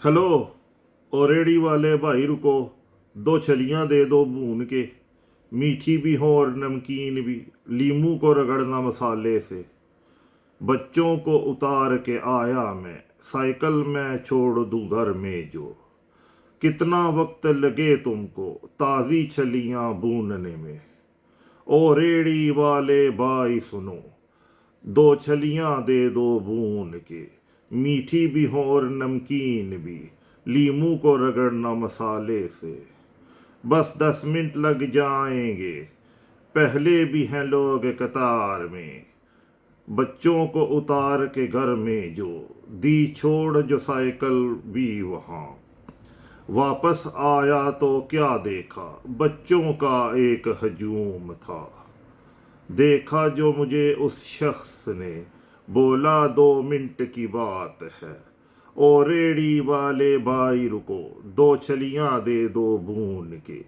Hello. ओ ready वाले भाई रुको, दो छलियां दे दो भून के, मीठी भी हो और नमकीन भी, लीमू को रगड़ना मसाले से। बच्चों को उतार के आया मैं, साइकिल में छोड़ दूं घर में जो। कितना वक्त लगे तुमको ताज़ी छलियां भूनने में। ओ रेडी वाले भाई सुनो, दो छलियां दे दो भून के, मीठी भी हो और नमकीन भी, लीमू को रगड़ना मसाले से। बस 10 मिनट लग जाएंगे, पहले भी हैं लोग कतार में। बच्चों को उतार के घर में जो, दी छोड़ जो साइकिल भी वहाँ। वापस आया तो क्या देखा, बच्चों का एक हजूम था। देखा जो मुझे उस शख्स ने, बोला 2 मिनट की बात है। ओ रेडी वाले भाई रुको, दो छलियां दे दो भून के,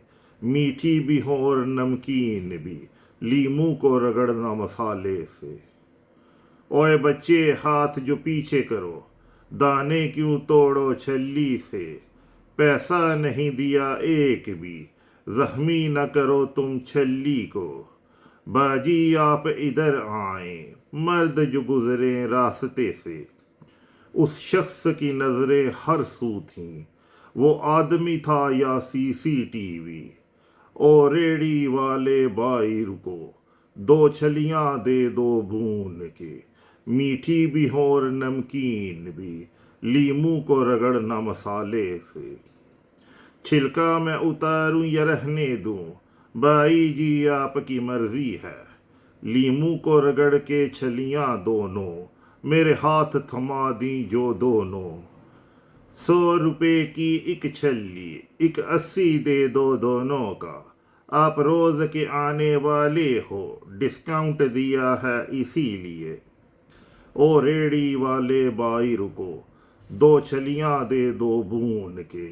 मीठी भी हो और नमकीन भी, लीमू को रगड़ना मसाले से। ओए बच्चे हाथ जो पीछे करो, दाने क्यों तोड़ो छल्ली से। पैसा नहीं दिया एक भी, जख्मी न करो तुम छल्ली को। बाजी आप इधर आए, मर्द जो गुजरे रास्ते से। उस शख्स की नजरें हर सू थीं, वो आदमी था या सीसीटीवी। ओ रेडी वाले भाई रुको, दो छलियां दे दो भून के, मीठी भी हो और नमकीन भी, लीमू को रगड़ना मसाले से। छिलका मैं उतारूं या रहने दूं, भाई जी आपकी मर्जी है। लीमू को रगड़ के छलियां दोनों, मेरे हाथ थमा दी जो दोनों। 100 रुपए की एक छल्ली, एक 80 दे दो दोनों का। आप रोज के आने वाले हो, डिस्काउंट दिया है इसीलिए। ओ रेडी वाले भाई रुको, दो छलियां दे दो भून के,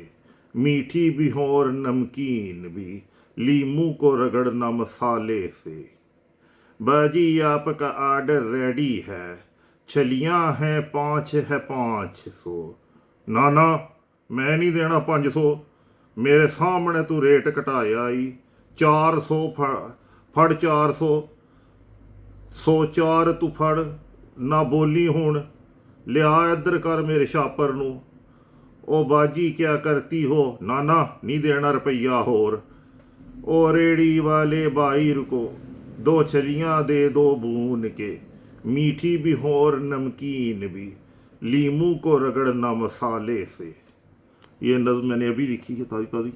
मीठी भी हो और नमकीन भी, लीमू को रगड़ना मसाले से। बाजी आपका आर्डर रेडी है, छलियां हैं 500। ना ना, मैं नहीं देना 500। मेरे सामने तू रेट घटाया ही। 400 फड़ 400। 104 तू फड़, ना बोली हुण। लिया इधर कर मेरे छापर नू। ओ बाजी क्या करती हो, ना ना नहीं देना रुपया होर। ओ रेड़ी वाले भाई रुको, दो छलियां दे दो भून के, मीठी भी हो और नमकीन भी, लीमू को रगड़ना मसाले से। ये नज़्म मैंने अभी लिखी है ताज़ी ताज़ी।